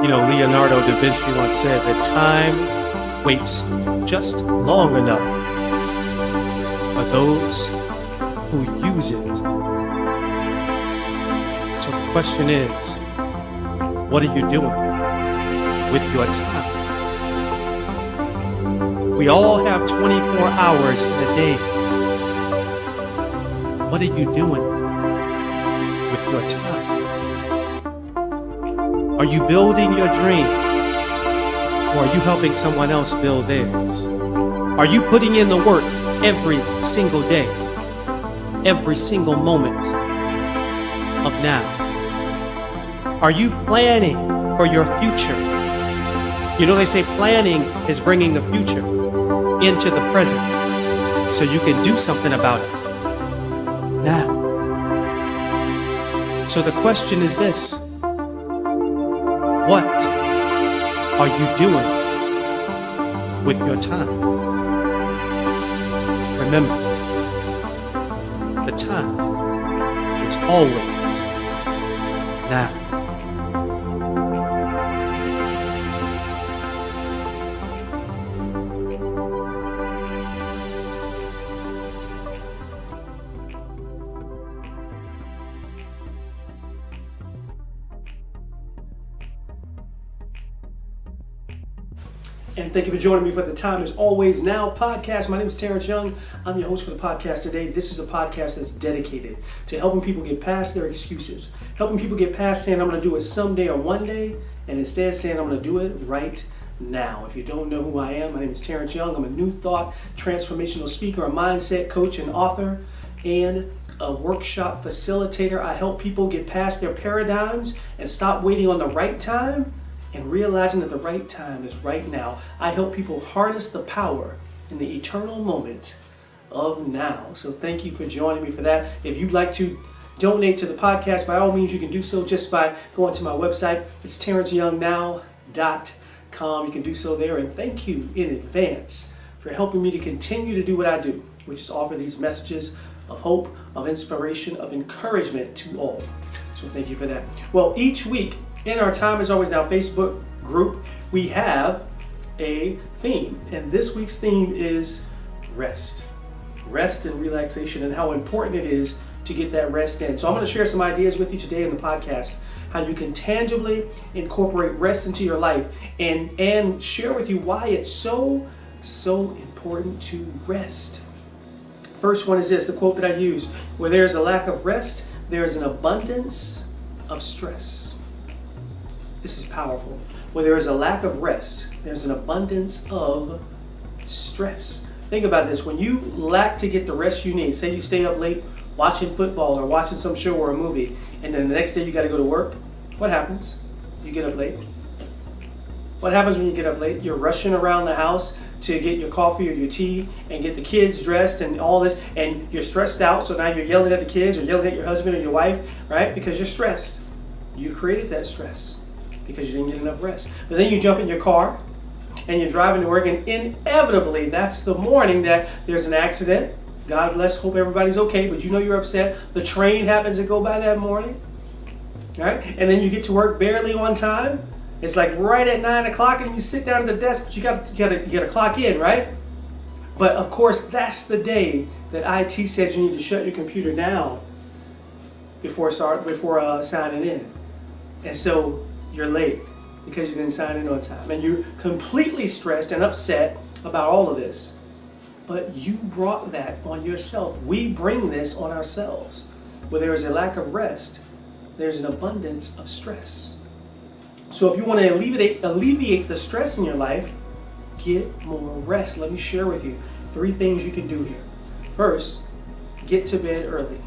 Leonardo da Vinci once said that time waits just long enough for those who use it. So the question is, what are you doing with your time? We all have 24 hours in a day. What are you doing with your time? Are you building your dream? Or are you helping someone else build theirs? Are you putting in the work every single day, every single moment of now? Are you planning for your future? They say planning is bringing the future into the present so you can do something about it now. So the question is this: what are you doing with your time? Remember, the time is always now. And thank you for joining me for the Time Is Always Now podcast. My name is Terence Young. I'm your host for the podcast today. This is a podcast that's dedicated to helping people get past their excuses, helping people get past saying I'm going to do it someday or one day, and instead saying I'm going to do it right now. If you don't know who I am, my name is Terence Young. I'm a new thought transformational speaker, a mindset coach and author, and a workshop facilitator. I help people get past their paradigms and stop waiting on the right time and realizing that the right time is right now. I help people harness the power in the eternal moment of now. So thank you for joining me for that. If you'd like to donate to the podcast, by all means, you can do so just by going to my website. It's terenceyoungnow.com. You can do so there. And thank you in advance for helping me to continue to do what I do, which is offer these messages of hope, of inspiration, of encouragement to all. So thank you for that. Well, each week, in our Time Is Always Now Facebook group, we have a theme. And this week's theme is rest. Rest and relaxation, and how important it is to get that rest in. So I'm going to share some ideas with you today in the podcast, how you can tangibly incorporate rest into your life, and share with you why it's so important to rest. First one is this, the quote that I use: where there's a lack of rest, there is an abundance of stress. This is powerful. Where there is a lack of rest, there's an abundance of stress. Think about this. When you lack to get the rest you need, say you stay up late watching football or watching some show or a movie, and then the next day you got to go to work, what happens? You get up late. What happens when you get up late? You're rushing around the house to get your coffee or your tea and get the kids dressed and all this, and you're stressed out, so now you're yelling at the kids or yelling at your husband or your wife, right? Because you're stressed. You created that stress because you didn't get enough rest. But then you jump in your car and you're driving to work, and inevitably that's the morning that there's an accident. God bless, hope everybody's okay, but you're upset. The train happens to go by that morning, right? And then you get to work barely on time. It's like right at 9 o'clock and you sit down at the desk, but you gotta clock in, right? But of course, that's the day that IT says you need to shut your computer down before signing in. And so you're late because you didn't sign in on time. And you're completely stressed and upset about all of this. But you brought that on yourself. We bring this on ourselves. Where there is a lack of rest, there's an abundance of stress. So if you want to alleviate the stress in your life, get more rest. Let me share with you 3 things you can do here. First, get to bed early.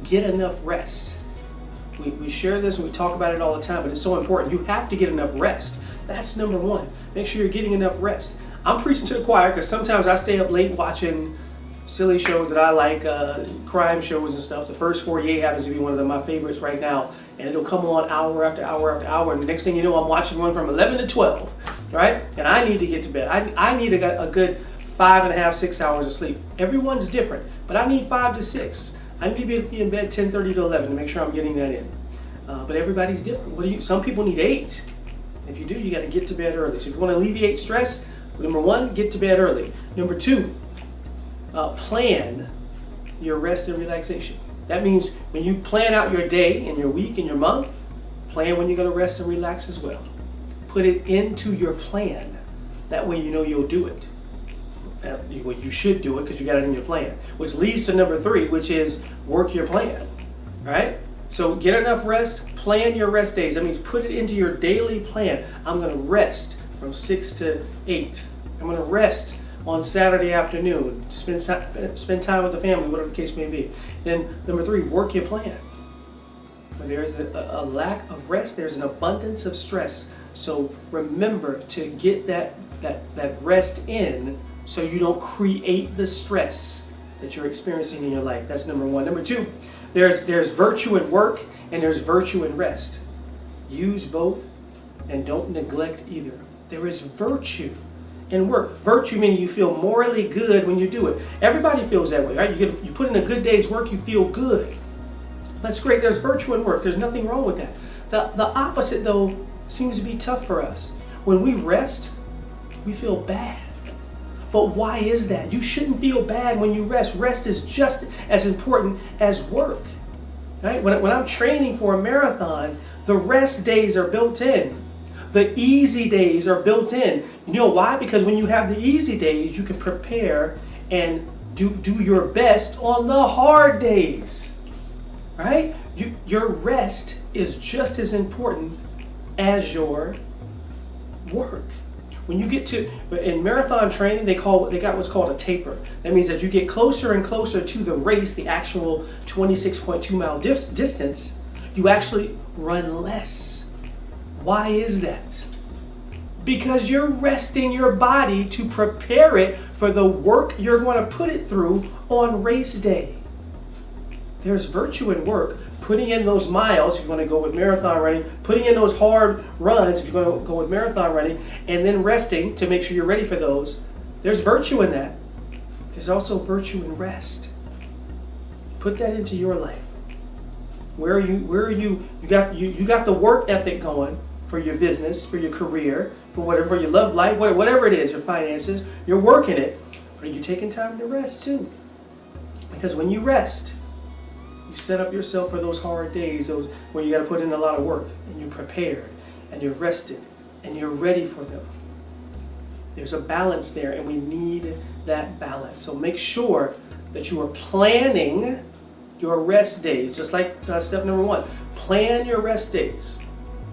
Get enough rest. We share this and we talk about it all the time, but it's so important. You have to get enough rest. That's number one. Make sure you're getting enough rest. I'm preaching to the choir because sometimes I stay up late watching silly shows that I like, crime shows and stuff. The First 48 happens to be one of my favorites right now, and it'll come on hour after hour after hour, and the next thing you know, I'm watching one from 11 to 12, right? And I need to get to bed. I need a good 5.5, 6 hours of sleep. Everyone's different, but I need 5 to 6. I need to be in bed 10:30 to 11 to make sure I'm getting that in. But everybody's different. Some people need 8. If you do, you got to get to bed early. So if you want to alleviate stress, number one, get to bed early. Number two, plan your rest and relaxation. That means when you plan out your day and your week and your month, plan when you're going to rest and relax as well. Put it into your plan. That way you know you'll do it. Well, you should do it because you got it in your plan. Which leads to number three, which is work your plan. Right? So get enough rest, plan your rest days. That means put it into your daily plan. I'm going to rest from 6 to 8. I'm going to rest on Saturday afternoon. Spend time with the family, whatever the case may be. Then number three, work your plan. When there's a lack of rest, there's an abundance of stress. So remember to get that rest in so you don't create the stress that you're experiencing in your life. That's number one. Number two, there's virtue in work and there's virtue in rest. Use both and don't neglect either. There is virtue in work. Virtue meaning you feel morally good when you do it. Everybody feels that way, right? You put in a good day's work, you feel good. That's great. There's virtue in work. There's nothing wrong with that. The opposite, though, seems to be tough for us. When we rest, we feel bad. But why is that? You shouldn't feel bad when you rest. Rest is just as important as work. Right? When I'm training for a marathon, the rest days are built in. The easy days are built in. You know why? Because when you have the easy days, you can prepare and do your best on the hard days. Right? Your rest is just as important as your work. When you get to, in marathon training, they got what's called a taper. That means that you get closer and closer to the race, the actual 26.2 mile distance, you actually run less. Why is that? Because you're resting your body to prepare it for the work you're going to put it through on race day. There's virtue in work. Putting in those miles, if you're going to go with marathon running, putting in those hard runs, if you're going to go with marathon running, and then resting to make sure you're ready for those. There's virtue in that. There's also virtue in rest. Put that into your life. Where are you? You got the work ethic going for your business, for your career, for whatever, your love life, whatever it is, your finances. You're working it, but are you taking time to rest too? Because when you rest, you set up yourself for those hard days, those where you got to put in a lot of work, and you're prepared, and you're rested, and you're ready for them. There's a balance there, and we need that balance. So make sure that you are planning your rest days, just like step number one. Plan your rest days.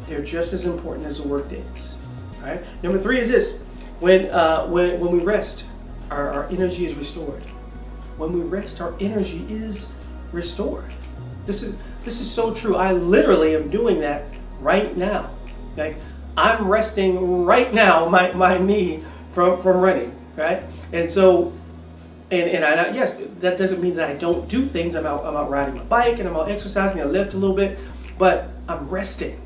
They're just as important as the work days. All right. Number three is this: when we rest, our energy is restored. When we rest, our energy is restored. This is so true. I literally am doing that right now. Like I'm resting right now my knee from running, right? And so and yes, that doesn't mean that I don't do things. I'm out riding my bike and I'm out exercising. I lift a little bit, but I'm resting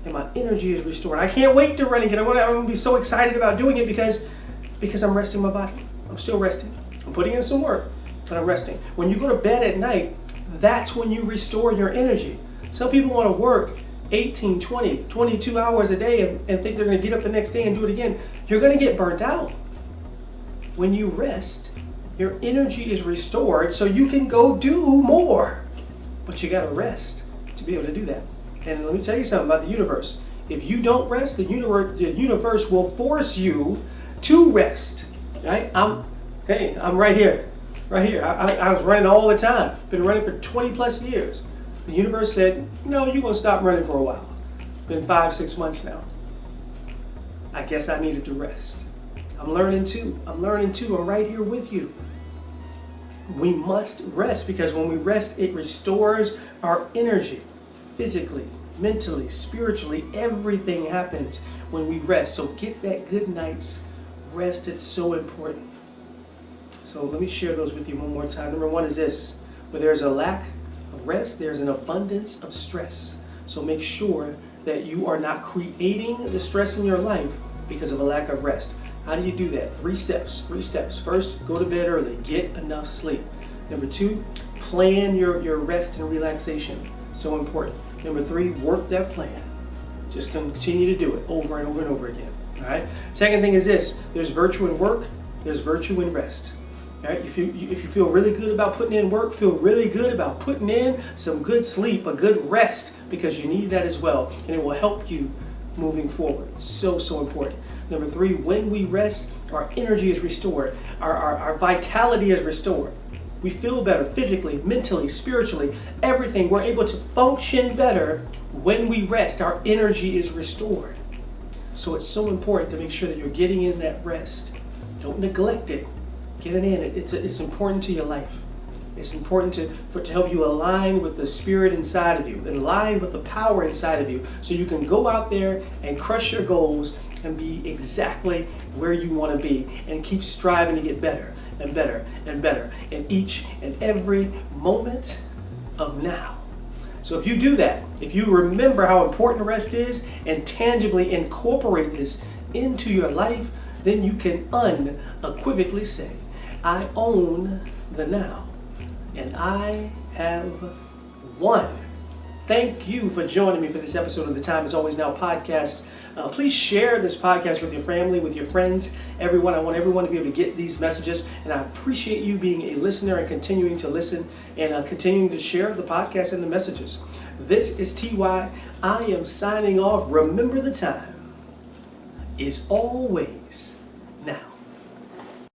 and my energy is restored. I can't wait to run again. I'm going to be so excited about doing it because I'm resting my body. I'm still resting. I'm putting in some work, but I'm resting. When you go to bed at night, that's when you restore your energy. Some people want to work 18, 20, 22 hours a day and think they're going to get up the next day and do it again. You're going to get burnt out. When you rest, your energy is restored so you can go do more. But you got to rest to be able to do that. And let me tell you something about the universe. If you don't rest, the universe will force you to rest. Right? I'm right here. Right here. I was running all the time. Been running for 20 plus years. The universe said, no, you're going to stop running for a while. Been 5-6 months now. I guess I needed to rest. I'm learning too. I'm right here with you. We must rest because when we rest, it restores our energy. Physically, mentally, spiritually, everything happens when we rest. So get that good night's rest. It's so important. So let me share those with you one more time. Number one is this: where there's a lack of rest, there's an abundance of stress. So make sure that you are not creating the stress in your life because of a lack of rest. How do you do that? 3 steps. First, go to bed early. Get enough sleep. Number 2, plan your rest and relaxation. So important. Number 3, work that plan Just continue to do it over and over and over again. All right. Second thing is this: there's virtue in work, there's virtue in rest. All right. If you feel really good about putting in work, feel really good about putting in some good sleep, a good rest, because you need that as well, and it will help you moving forward. So important. Number 3, when we rest, our energy is restored, our vitality is restored. We feel better physically, mentally, spiritually, everything. We're able to function better when we rest. Our energy is restored. So it's so important to make sure that you're getting in that rest. Don't neglect it. Get it in. It's important to your life. It's important to help you align with the spirit inside of you, and align with the power inside of you, so you can go out there and crush your goals and be exactly where you want to be, and keep striving to get better and better and better in each and every moment of now. So if you do that, if you remember how important rest is and tangibly incorporate this into your life, then you can unequivocally say, I own the now, and I have won. Thank you for joining me for this episode of the Time Is Always Now podcast. Please share this podcast with your family, with your friends, everyone. I want everyone to be able to get these messages, and I appreciate you being a listener and continuing to listen and continuing to share the podcast and the messages. This is TY. I am signing off. Remember, the time is always